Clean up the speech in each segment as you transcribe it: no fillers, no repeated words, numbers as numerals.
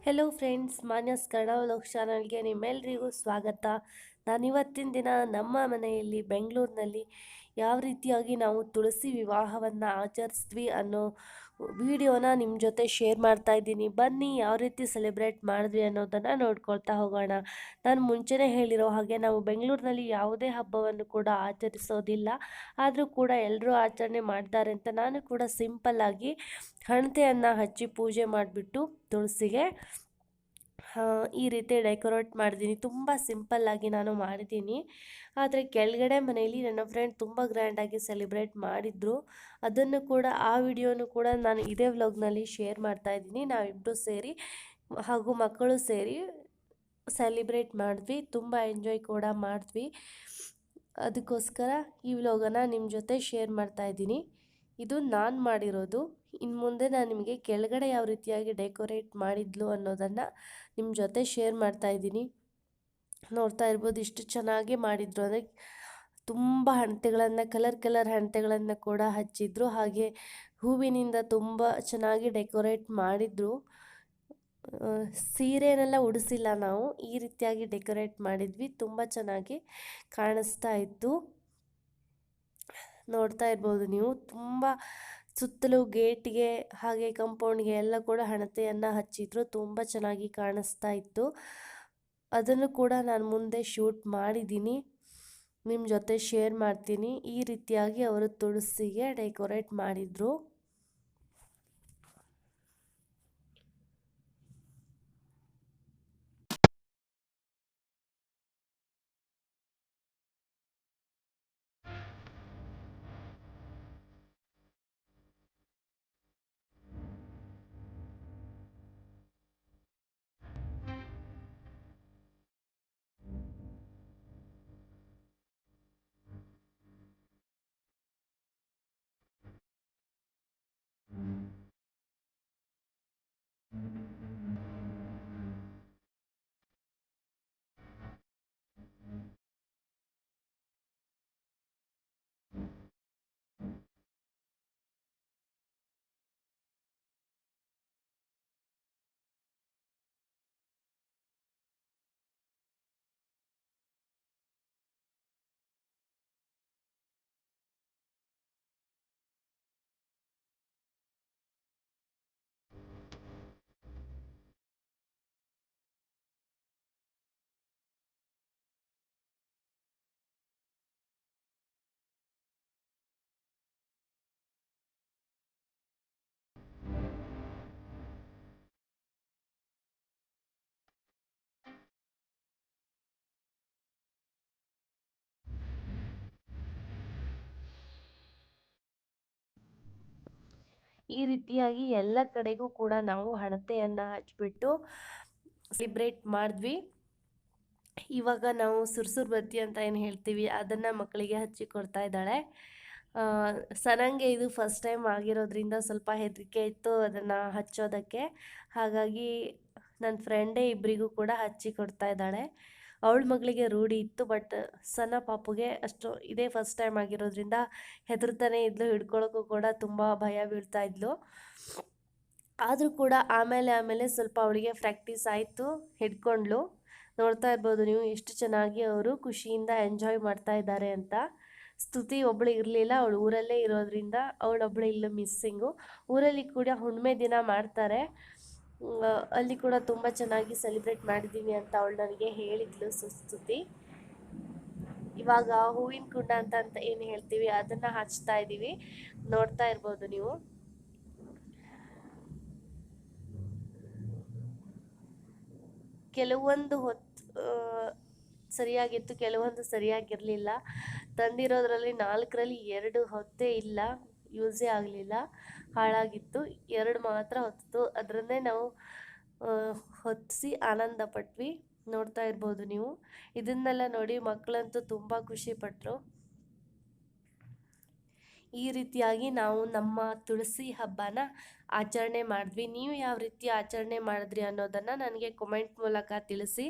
Hello friends, Manya's Kannada vlog ಚಾನಲ್ಗೆ ನಿಮ್ಮೆಲ್ಲರಿಗೂ ಸ್ವಾಗತ. ನಾನಿವತ್ತಿನ ದಿನ ನಮ್ಮ ಮನೆಯಲ್ಲಿ ಬೆಂಗಳೂರಿನಲ್ಲಿ ಯಾವ ರೀತಿಯಾಗಿ ನಾವು ತುಳಸಿ ವಿವಾಹವನ್ನು ಆಚರಿಸಿದ್ವಿ ಅನ್ನೋ ವಿಡಿಯೋನ ನಿಮ್ಮ ಜೊತೆ ಶೇರ್ ಮಾಡ್ತಾ ಇದ್ದೀನಿ. ಬನ್ನಿ ಯಾವ ರೀತಿ ಸೆಲೆಬ್ರೇಟ್ ಮಾಡಿದ್ವಿ ಅನ್ನೋದನ್ನು ನೋಡ್ಕೊಳ್ತಾ ಹೋಗೋಣ. ನಾನು ಮುಂಚೆನೇ ಹೇಳಿರೋ ಹಾಗೆ ನಾವು ಬೆಂಗಳೂರಿನಲ್ಲಿ ಯಾವುದೇ ಹಬ್ಬವನ್ನು ಕೂಡ ಆಚರಿಸೋದಿಲ್ಲ. ಆದರೂ ಕೂಡ ಎಲ್ಲರೂ ಆಚರಣೆ ಮಾಡ್ತಾರೆ ಅಂತ ನಾನು ಕೂಡ ಸಿಂಪಲ್ಲಾಗಿ ಹಣತೆಯನ್ನು ಹಚ್ಚಿ ಪೂಜೆ ಮಾಡಿಬಿಟ್ಟು ತುಳಸಿಗೆ ಈ ರೀತಿ ಡೆಕೋರೇಟ್ ಮಾಡಿದ್ದೀನಿ. ತುಂಬ ಸಿಂಪಲ್ಲಾಗಿ ನಾನು ಮಾಡಿದ್ದೀನಿ. ಆದರೆ ಕೆಳಗಡೆ ಮನೆಯಲ್ಲಿ ನನ್ನ ಫ್ರೆಂಡ್ ತುಂಬ ಗ್ರ್ಯಾಂಡಾಗಿ ಸೆಲೆಬ್ರೇಟ್ ಮಾಡಿದರು. ಅದನ್ನು ಕೂಡ ಆ ವಿಡಿಯೋನು ಕೂಡ ನಾನು ಇದೇ ವ್ಲಾಗ್ನಲ್ಲಿ ಶೇರ್ ಮಾಡ್ತಾಯಿದ್ದೀನಿ. ನಾವಿಬ್ಬರು ಸೇರಿ ಹಾಗೂ ಮಕ್ಕಳು ಸೇರಿ ಸೆಲೆಬ್ರೇಟ್ ಮಾಡಿದ್ವಿ. ತುಂಬ ಎಂಜಾಯ್ ಕೂಡ ಮಾಡಿದ್ವಿ. ಅದಕ್ಕೋಸ್ಕರ ಈ ವ್ಲಾಗನ್ನು ನಿಮ್ಮ ಜೊತೆ ಶೇರ್ ಮಾಡ್ತಾಯಿದ್ದೀನಿ. ಇದು ನಾನು ಮಾಡಿರೋದು. ಇನ್ನು ಮುಂದೆ ನಾನು ನಿಮಗೆ ಕೆಳಗಡೆ ಯಾವ ರೀತಿಯಾಗಿ ಡೆಕೋರೇಟ್ ಮಾಡಿದ್ಲು ಅನ್ನೋದನ್ನು ನಿಮ್ಮ ಜೊತೆ ಶೇರ್ ಮಾಡ್ತಾಯಿದ್ದೀನಿ. ನೋಡ್ತಾ ಇರ್ಬೋದು ಇಷ್ಟು ಚೆನ್ನಾಗಿ ಮಾಡಿದ್ರು. ಅಂದರೆ ತುಂಬ ಹಣತೆಗಳನ್ನು ಕಲರ್ ಹಣತೆಗಳನ್ನು ಕೂಡ ಹಚ್ಚಿದ್ರು. ಹಾಗೆ ಹೂವಿನಿಂದ ತುಂಬ ಚೆನ್ನಾಗಿ ಡೆಕೋರೇಟ್ ಮಾಡಿದ್ರು. ಸೀರೆನೆಲ್ಲ ಉಡಿಸಿಲ್ಲ, ನಾವು ಈ ರೀತಿಯಾಗಿ ಡೆಕೋರೇಟ್ ಮಾಡಿದ್ವಿ. ತುಂಬ ಚೆನ್ನಾಗಿ ಕಾಣಿಸ್ತಾ ಇತ್ತು. ನೋಡ್ತಾ ಇರ್ಬೋದು ನೀವು. ತುಂಬ ಸುತ್ತಲೂ ಗೇಟ್ಗೆ ಹಾಗೆ ಕಂಪೌಂಡ್ಗೆ ಎಲ್ಲ ಕೂಡ ಹಣತೆಯನ್ನು ಹಚ್ಚಿದ್ರು. ತುಂಬ ಚೆನ್ನಾಗಿ ಕಾಣಿಸ್ತಾ ಇತ್ತು. ಅದನ್ನು ಕೂಡ ನಾನು ಮುಂದೆ ಶೂಟ್ ಮಾಡಿದ್ದೀನಿ, ನಿಮ್ಮ ಜೊತೆ ಶೇರ್ ಮಾಡ್ತೀನಿ. ಈ ರೀತಿಯಾಗಿ ಅವರು ತುಳಸಿಗೆ ಡೆಕೋರೇಟ್ ಮಾಡಿದರು. ಈ ರೀತಿಯಾಗಿ ಎಲ್ಲ ಕಡೆಗೂ ಕೂಡ ನಾವು ಹಣತೆಯನ್ನು ಹಚ್ಬಿಟ್ಟು ಸೆಲೆಬ್ರೇಟ್ ಮಾಡಿದ್ವಿ. ಇವಾಗ ನಾವು ಸುರ್ಸುರ್ ಬತ್ತಿ ಅಂತ ಏನು ಹೇಳ್ತೀವಿ ಅದನ್ನು ಮಕ್ಕಳಿಗೆ ಹಚ್ಚಿ ಕೊಡ್ತಾ ಇದ್ದಾಳೆ. ಸನಂಗೆ ಇದು ಫಸ್ಟ್ ಟೈಮ್ ಆಗಿರೋದ್ರಿಂದ ಸ್ವಲ್ಪ ಹೆದರಿಕೆ ಇತ್ತು ಅದನ್ನು ಹಚ್ಚೋದಕ್ಕೆ. ಹಾಗಾಗಿ ನನ್ನ ಫ್ರೆಂಡೇ ಇಬ್ಬರಿಗೂ ಕೂಡ ಹಚ್ಚಿ ಕೊಡ್ತಾ ಇದ್ದಾಳೆ. ಅವಳ ಮಗಳಿಗೆ ರೂಢಿ ಇತ್ತು, ಬಟ್ ಸಣ್ಣ ಪಾಪುಗೆ ಅಷ್ಟು ಇದೇ ಫಸ್ಟ್ ಟೈಮ್ ಆಗಿರೋದ್ರಿಂದ ಹೆದರ್ತಾನೆ ಇದ್ಲು. ಹಿಡ್ಕೊಳ್ಳೋಕ್ಕೂ ಕೂಡ ತುಂಬ ಭಯ ಬೀಳ್ತಾ ಇದ್ಲು. ಆದರೂ ಕೂಡ ಆಮೇಲೆ ಸ್ವಲ್ಪ ಅವಳಿಗೆ ಪ್ರಾಕ್ಟೀಸ್ ಆಯಿತು, ಹಿಡ್ಕೊಂಡ್ಲು. ನೋಡ್ತಾ ಇರ್ಬೋದು ನೀವು ಎಷ್ಟು ಚೆನ್ನಾಗಿ ಅವರು ಖುಷಿಯಿಂದ ಎಂಜಾಯ್ ಮಾಡ್ತಾ ಇದ್ದಾರೆ ಅಂತ. ಸ್ತುತಿ ಒಬ್ಬಳು ಇರಲಿಲ್ಲ, ಅವಳು ಊರಲ್ಲೇ ಇರೋದ್ರಿಂದ ಅವಳೊಬ್ಬಳು ಇಲ್ಲೂ ಮಿಸ್ಸಿಂಗು. ಊರಲ್ಲಿ ಕೂಡ ಹುಣ್ಣಿಮೆ ದಿನ ಮಾಡ್ತಾರೆ, ಅಲ್ಲಿ ಕೂಡ ತುಂಬ ಚೆನ್ನಾಗಿ ಸೆಲೆಬ್ರೇಟ್ ಮಾಡಿದ್ದೀವಿ ಅಂತ ಅವಳು ನನಗೆ ಹೇಳಿದ್ಲು ಸ್ತುತಿ. ಇವಾಗ ಹೂವಿನ ಕುಂಡ ಅಂತ ಏನು ಹೇಳ್ತೀವಿ ಅದನ್ನು ಹಚ್ತಾ ಇದ್ದೀವಿ. ನೋಡ್ತಾ ಇರ್ಬೋದು ನೀವು. ಕೆಲವೊಂದು ಸರಿಯಾಗಿತ್ತು, ಕೆಲವೊಂದು ಸರಿಯಾಗಿರಲಿಲ್ಲ. ತಂದಿರೋದ್ರಲ್ಲಿ 4ರಲ್ಲಿ 2 ಹೊತ್ತೇ ಇಲ್ಲ, ಯೂಸೇ ಆಗಲಿಲ್ಲ, ಹಾಳಾಗಿತ್ತು. 2 ಮಾತ್ರ ಹೊತ್ತು, ಅದರನ್ನೇ ನಾವು ಹೊತ್ತಿಸಿ ಆನಂದ ಪಟ್ವಿ. ನೋಡ್ತಾ ಇರ್ಬೋದು ನೀವು. ಇದನ್ನೆಲ್ಲ ನೋಡಿ ಮಕ್ಕಳಂತೂ ತುಂಬ ಖುಷಿಪಟ್ಟರು. ಈ ರೀತಿಯಾಗಿ ನಾವು ನಮ್ಮ ತುಳಸಿ ಹಬ್ಬನ ಆಚರಣೆ ಮಾಡಿದ್ವಿ. ನೀವು ಯಾವ ರೀತಿ ಆಚರಣೆ ಮಾಡಿದ್ರಿ ಅನ್ನೋದನ್ನು ನನಗೆ ಕಮೆಂಟ್ ಮೂಲಕ ತಿಳಿಸಿ.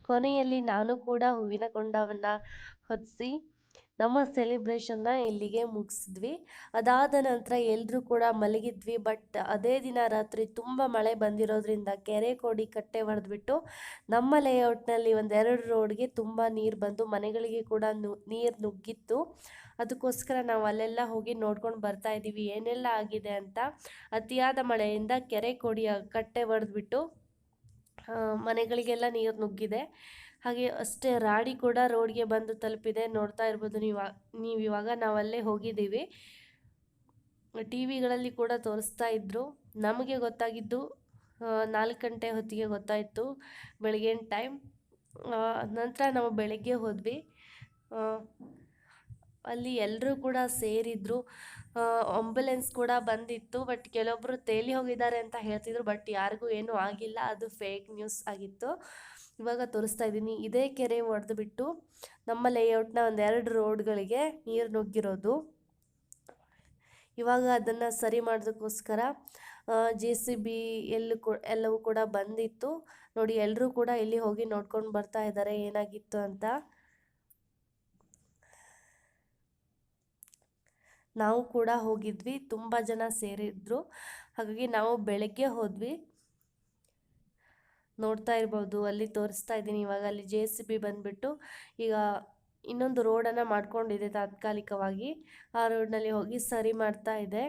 ಕೊನೆಯಲ್ಲಿ ನಾನು ಕೂಡ ಹೂವಿನ ಕೊಂಡವನ್ನು ಹೊತ್ತಿಸಿ ನಮ್ಮ ಸೆಲೆಬ್ರೇಷನ್ನ ಇಲ್ಲಿಗೆ ಮುಗಿಸಿದ್ವಿ. ಅದಾದ ನಂತರ ಎಲ್ಲರೂ ಕೂಡ ಮಲಗಿದ್ವಿ. ಬಟ್ ಅದೇ ದಿನ ರಾತ್ರಿ ತುಂಬ ಮಳೆ ಬಂದಿರೋದ್ರಿಂದ ಕೆರೆ ಕೋಡಿ ಕಟ್ಟೆ ಹೊಡೆದ್ಬಿಟ್ಟು ನಮ್ಮ ಲೇಔಟ್ನಲ್ಲಿ ಒಂದೆರಡು ರೋಡ್ಗೆ ತುಂಬ ನೀರು ಬಂದು ಮನೆಗಳಿಗೆ ಕೂಡ ನೀರು ನುಗ್ಗಿತ್ತು. ಅದಕ್ಕೋಸ್ಕರ ನಾವು ಅಲ್ಲೆಲ್ಲ ಹೋಗಿ ನೋಡ್ಕೊಂಡು ಬರ್ತಾ ಇದ್ದೀವಿ ಏನೆಲ್ಲ ಆಗಿದೆ ಅಂತ. ಅತಿಯಾದ ಮಳೆಯಿಂದ ಕೆರೆ ಕೋಡಿಯ ಕಟ್ಟೆ ಹೊಡೆದ್ಬಿಟ್ಟು ಮನೆಗಳಿಗೆಲ್ಲ ನೀರು ನುಗ್ಗಿದೆ. ಹಾಗೆ ಅಷ್ಟೇ ರಾಡಿ ಕೂಡ ರೋಡ್ಗೆ ಬಂದು ತಲುಪಿದೆ. ನೋಡ್ತಾ ಇರ್ಬೋದು ನೀವು ಇವಾಗ ನಾವಲ್ಲೇ ಹೋಗಿದ್ದೀವಿ. ಟಿ ವಿಗಳಲ್ಲಿ ಕೂಡ ತೋರಿಸ್ತಾ ಇದ್ರು. ನಮಗೆ ಗೊತ್ತಾಗಿದ್ದು 4 ಗಂಟೆ ಹೊತ್ತಿಗೆ ಗೊತ್ತಾಯಿತು, ಬೆಳಗಿನ ಟೈಮ್. ನಂತರ ನಾವು ಬೆಳಗ್ಗೆ ಹೋದ್ವಿ. ಅಲ್ಲಿ ಎಲ್ಲರೂ ಕೂಡ ಸೇರಿದ್ರು. ಆಂಬುಲೆನ್ಸ್ ಕೂಡ ಬಂದಿತ್ತು. ಬಟ್ ಕೆಲವೊಬ್ಬರು ತೇಲಿ ಹೋಗಿದ್ದಾರೆ ಅಂತ ಹೇಳ್ತಿದ್ರು. ಬಟ್ ಯಾರಿಗೂ ಏನೂ ಆಗಿಲ್ಲ, ಅದು ಫೇಕ್ ನ್ಯೂಸ್ ಆಗಿತ್ತು. ಇವಾಗ ತೋರಿಸ್ತಾ ಇದ್ದೀನಿ, ಇದೇ ಕೆರೆ ಹೊಡೆದ್ಬಿಟ್ಟು ನಮ್ಮ ಲೇಔಟ್ನ ಒಂದೆರಡು ರೋಡ್ಗಳಿಗೆ ನೀರು ನುಗ್ಗಿರೋದು. ಇವಾಗ ಅದನ್ನು ಸರಿ ಮಾಡೋದಕ್ಕೋಸ್ಕರ JCB ಎಲ್ಲವೂ ಕೂಡ ಬಂದಿತ್ತು. ನೋಡಿ, ಎಲ್ಲರೂ ಕೂಡ ಇಲ್ಲಿ ಹೋಗಿ ನೋಡ್ಕೊಂಡು ಬರ್ತಾ ಇದ್ದಾರೆ ಏನಾಗಿತ್ತು ಅಂತ. ನಾವು ಕೂಡ ಹೋಗಿದ್ವಿ, ತುಂಬ ಜನ ಸೇರಿದ್ರು. ಹಾಗಾಗಿ ನಾವು ಬೆಳಗ್ಗೆ ಹೋದ್ವಿ. ನೋಡ್ತಾ ಇರ್ಬೋದು, ಅಲ್ಲಿ ತೋರಿಸ್ತಾ ಇದ್ದೀನಿ ಇವಾಗ. ಅಲ್ಲಿ JCB ಬಂದುಬಿಟ್ಟು ಈಗ ಇನ್ನೊಂದು ರೋಡನ್ನು ಮಾಡ್ಕೊಂಡಿದೆ ತಾತ್ಕಾಲಿಕವಾಗಿ. ಆ ರೋಡ್ನಲ್ಲಿ ಹೋಗಿ ಸರಿ ಮಾಡ್ತಾ ಇದೆ.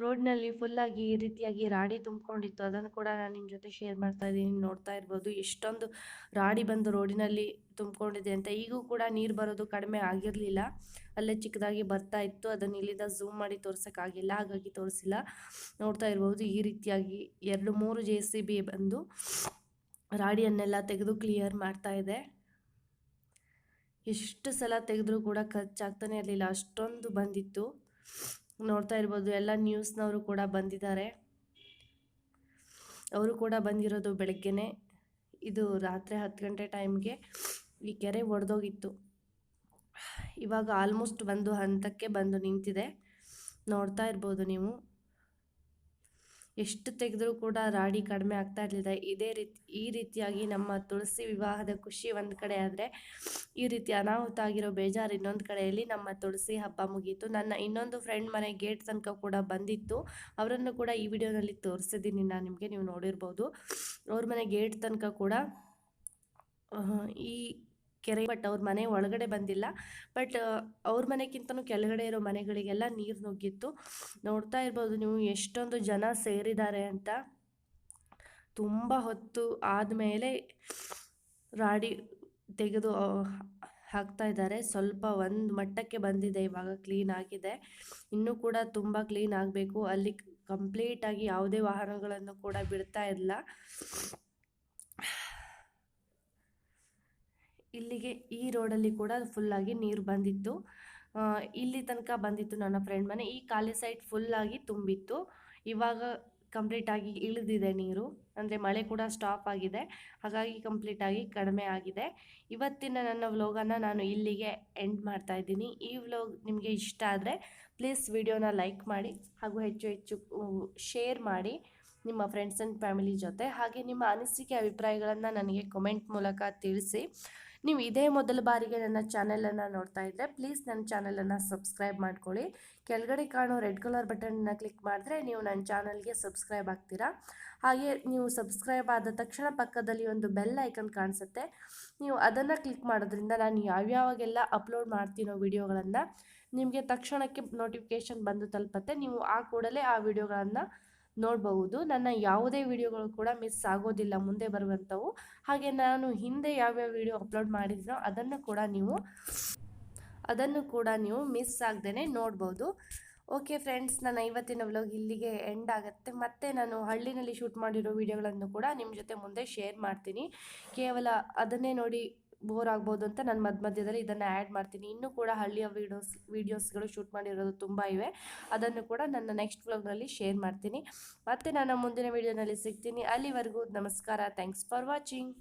ರೋಡ್ನಲ್ಲಿ ಫುಲ್ಲಾಗಿ ಈ ರೀತಿಯಾಗಿ ರಾಡಿ ತುಂಬಿಕೊಂಡಿತ್ತು. ಅದನ್ನು ಕೂಡ ನಾನು ನಿಮ್ಮ ಜೊತೆ ಶೇರ್ ಮಾಡ್ತಾ ಇದ್ದೀನಿ. ನೋಡ್ತಾ ಇರ್ಬೋದು ಎಷ್ಟೊಂದು ರಾಡಿ ಬಂದು ರೋಡಿನಲ್ಲಿ ತುಂಬಿಕೊಂಡಿದೆ ಅಂತ. ಈಗೂ ಕೂಡ ನೀರು ಬರೋದು ಕಡಿಮೆ ಆಗಿರಲಿಲ್ಲ, ಅಲ್ಲೇ ಚಿಕ್ಕದಾಗಿ ಬರ್ತಾ ಇತ್ತು. ಅದನ್ನು ಇಲ್ಲಿಂದ ಝೂಮ್ ಮಾಡಿ ತೋರ್ಸೋಕ್ಕಾಗಿಲ್ಲ, ಹಾಗಾಗಿ ತೋರಿಸಿಲ್ಲ. ನೋಡ್ತಾ ಇರ್ಬೋದು ಈ ರೀತಿಯಾಗಿ 2-3 JCB ಬಂದು ರಾಡಿಯನ್ನೆಲ್ಲ ತೆಗೆದು ಕ್ಲಿಯರ್ ಮಾಡ್ತಾ ಇದೆ. ಎಷ್ಟು ಸಲ ತೆಗೆದ್ರೂ ಕೂಡ ಖರ್ಚಾಗ್ತಾನೆ ಇರಲಿಲ್ಲ, ಅಷ್ಟೊಂದು ಬಂದಿತ್ತು. ನೋಡ್ತಾ ಇರ್ಬೋದು, ಎಲ್ಲ ನ್ಯೂಸ್ನವರು ಕೂಡ ಬಂದಿದ್ದಾರೆ. ಅವರು ಕೂಡ ಬಂದಿರೋದು ಬೆಳಗ್ಗೆನೆ. ಇದು ರಾತ್ರಿ 10 ಗಂಟೆ ಟೈಮ್ಗೆ ಈ ಕೆರೆ ಒಡೆದೋಗಿತ್ತು. ಇವಾಗ ಆಲ್ಮೋಸ್ಟ್ ಒಂದು ಹಂತಕ್ಕೆ ಬಂದು ನಿಂತಿದೆ. ನೋಡ್ತಾ ಇರ್ಬೋದು ನೀವು, ಎಷ್ಟು ತೆಗೆದ್ರೂ ಕೂಡ ರಾಡಿ ಕಡಿಮೆ ಆಗ್ತಾ ಇರಲಿಲ್ಲ. ಈ ರೀತಿಯಾಗಿ ನಮ್ಮ ತುಳಸಿ ವಿವಾಹದ ಖುಷಿ ಒಂದು ಕಡೆ ಆದರೆ, ಈ ರೀತಿ ಅನಾಹುತ ಆಗಿರೋ ಬೇಜಾರು ಇನ್ನೊಂದು ಕಡೆಯಲ್ಲಿ ನಮ್ಮ ತುಳಸಿ ಹಬ್ಬ ಮುಗೀತು. ನನ್ನ ಇನ್ನೊಂದು ಫ್ರೆಂಡ್ ಮನೆ ಗೇಟ್ ತನಕ ಕೂಡ ಬಂದಿತ್ತು. ಅವರನ್ನು ಕೂಡ ಈ ವಿಡಿಯೋನಲ್ಲಿ ತೋರಿಸಿದ್ದೀನಿ ನಾನು ನಿಮಗೆ, ನೀವು ನೋಡಿರ್ಬೋದು. ಅವ್ರ ಮನೆ ಗೇಟ್ ತನಕ ಕೂಡ ಈ ಕೆರೆ, ಬಟ್ ಅವ್ರ ಮನೆ ಒಳಗಡೆ ಬಂದಿಲ್ಲ. ಬಟ್ ಅವ್ರ ಮನೆಗಿಂತನೂ ಕೆಳಗಡೆ ಇರೋ ಮನೆಗಳಿಗೆಲ್ಲ ನೀರು ನುಗ್ಗಿತ್ತು. ನೋಡ್ತಾ ಇರ್ಬೋದು ನೀವು ಎಷ್ಟೊಂದು ಜನ ಸೇರಿದ್ದಾರೆ ಅಂತ. ತುಂಬ ಹೊತ್ತು ಆದಮೇಲೆ ರಾಡಿ ತೆಗೆದು ಹಾಕ್ತಾ ಇದ್ದಾರೆ. ಸ್ವಲ್ಪ ಒಂದು ಮಟ್ಟಕ್ಕೆ ಬಂದಿದೆ, ಇವಾಗ ಕ್ಲೀನ್ ಆಗಿದೆ. ಇನ್ನೂ ಕೂಡ ತುಂಬ ಕ್ಲೀನ್ ಆಗಬೇಕು. ಅಲ್ಲಿ ಕಂಪ್ಲೀಟಾಗಿ ಯಾವುದೇ ವಾಹನಗಳನ್ನು ಕೂಡ ಬಿಡ್ತಾ ಇಲ್ಲ. ಇಲ್ಲಿಗೆ ಈ ರೋಡಲ್ಲಿ ಕೂಡ ಫುಲ್ಲಾಗಿ ನೀರು ಬಂದಿತ್ತು. ಇಲ್ಲಿ ತನಕ ಬಂದಿತ್ತು ನನ್ನ ಫ್ರೆಂಡ್ ಮನೆ. ಈ ಖಾಲಿ ಸೈಡ್ ಫುಲ್ಲಾಗಿ ತುಂಬಿತ್ತು. ಇವಾಗ ಕಂಪ್ಲೀಟಾಗಿ ಇಳಿದಿದೆ ನೀರು, ಅಂದರೆ ಮಳೆ ಕೂಡ ಸ್ಟಾಪ್ ಆಗಿದೆ, ಹಾಗಾಗಿ ಕಂಪ್ಲೀಟಾಗಿ ಕಡಿಮೆ ಆಗಿದೆ. ಇವತ್ತಿನ ನನ್ನ ವ್ಲಾಗನ್ನು ನಾನು ಇಲ್ಲಿಗೆ ಎಂಡ್ ಮಾಡ್ತಾ ಇದ್ದೀನಿ. ಈ ವ್ಲಾಗ್ ನಿಮಗೆ ಇಷ್ಟ ಆದರೆ ಪ್ಲೀಸ್ ವಿಡಿಯೋನ ಲೈಕ್ ಮಾಡಿ ಹಾಗೂ ಹೆಚ್ಚು ಹೆಚ್ಚು ಶೇರ್ ಮಾಡಿ ನಿಮ್ಮ ಫ್ರೆಂಡ್ಸ್ ಆ್ಯಂಡ್ ಫ್ಯಾಮಿಲಿ ಜೊತೆ. ಹಾಗೆ ನಿಮ್ಮ ಅನಿಸಿಕೆ ಅಭಿಪ್ರಾಯಗಳನ್ನು ನನಗೆ ಕಮೆಂಟ್ ಮೂಲಕ ತಿಳಿಸಿ. ನೀವು ಇದೇ ಮೊದಲ ಬಾರಿಗೆ ನನ್ನ ಚಾನೆಲನ್ನು ನೋಡ್ತಾ ಇದ್ದರೆ ಪ್ಲೀಸ್ ನನ್ನ ಚಾನೆಲನ್ನು ಸಬ್ಸ್ಕ್ರೈಬ್ ಮಾಡ್ಕೊಳ್ಳಿ. ಕೆಳಗಡೆ ಕಾಣೋ ರೆಡ್ ಕಲರ್ ಬಟನ್ನ ಕ್ಲಿಕ್ ಮಾಡಿದ್ರೆ ನೀವು ನನ್ನ ಚಾನಲ್ಗೆ ಸಬ್ಸ್ಕ್ರೈಬ್ ಆಗ್ತೀರಾ. ಹಾಗೆ ನೀವು ಸಬ್ಸ್ಕ್ರೈಬ್ ಆದ ತಕ್ಷಣ ಪಕ್ಕದಲ್ಲಿ ಒಂದು ಬೆಲ್ ಐಕನ್ ಕಾಣಿಸುತ್ತೆ. ನೀವು ಅದನ್ನು ಕ್ಲಿಕ್ ಮಾಡೋದ್ರಿಂದ ನಾನು ಯಾವ್ಯಾವಾಗೆಲ್ಲ ಅಪ್ಲೋಡ್ ಮಾಡ್ತೀನೋ ವಿಡಿಯೋಗಳನ್ನು ನಿಮಗೆ ತಕ್ಷಣಕ್ಕೆ ನೋಟಿಫಿಕೇಷನ್ ಬಂದು ತಲುಪುತ್ತೆ. ನೀವು ಆ ಕೂಡಲೇ ಆ ವಿಡಿಯೋಗಳನ್ನು ನೋಡಬಹುದು. ನನ್ನ ಯಾವುದೇ ವಿಡಿಯೋಗಳು ಕೂಡ ಮಿಸ್ ಆಗೋದಿಲ್ಲ ಮುಂದೆ ಬರುವಂಥವು. ಹಾಗೆ ನಾನು ಹಿಂದೆ ಯಾವ್ಯಾವ ವಿಡಿಯೋ ಅಪ್ಲೋಡ್ ಮಾಡಿದ್ನೋ ಅದನ್ನು ಕೂಡ ನೀವು ಮಿಸ್ ಆಗದೇ ನೋಡ್ಬೋದು. ಓಕೆ ಫ್ರೆಂಡ್ಸ್, ನನ್ನ ಇವತ್ತಿನ ವ್ಲಾಗ್ ಇಲ್ಲಿಗೆ ಎಂಡ್ ಆಗುತ್ತೆ. ಮತ್ತೆ ನಾನು ಹಳ್ಳಿನಲ್ಲಿ ಶೂಟ್ ಮಾಡಿರೋ ವಿಡಿಯೋಗಳನ್ನು ಕೂಡ ನಿಮ್ಮ ಜೊತೆ ಮುಂದೆ ಶೇರ್ ಮಾಡ್ತೀನಿ. ಕೇವಲ ಅದನ್ನೇ ನೋಡಿ ಬೋರ್ ಆಗ್ಬೋದು ಅಂತ ನಾನು ಮಧ್ಯದಲ್ಲಿ ಇದನ್ನು ಆ್ಯಡ್ ಮಾಡ್ತೀನಿ. ಇನ್ನೂ ಕೂಡ ಹಳ್ಳಿಯ ವೀಡಿಯೋಸ್ಗಳು ಶೂಟ್ ಮಾಡಿರೋದು ತುಂಬ ಇವೆ. ಅದನ್ನು ಕೂಡ ನನ್ನ ನೆಕ್ಸ್ಟ್ ವ್ಲಾಗ್ನಲ್ಲಿ ಶೇರ್ ಮಾಡ್ತೀನಿ. ಮತ್ತೆ ನಾನು ಮುಂದಿನ ವೀಡಿಯೋನಲ್ಲಿ ಸಿಗ್ತೀನಿ. ಅಲ್ಲಿವರೆಗೂ ನಮಸ್ಕಾರ. Thanks for watching.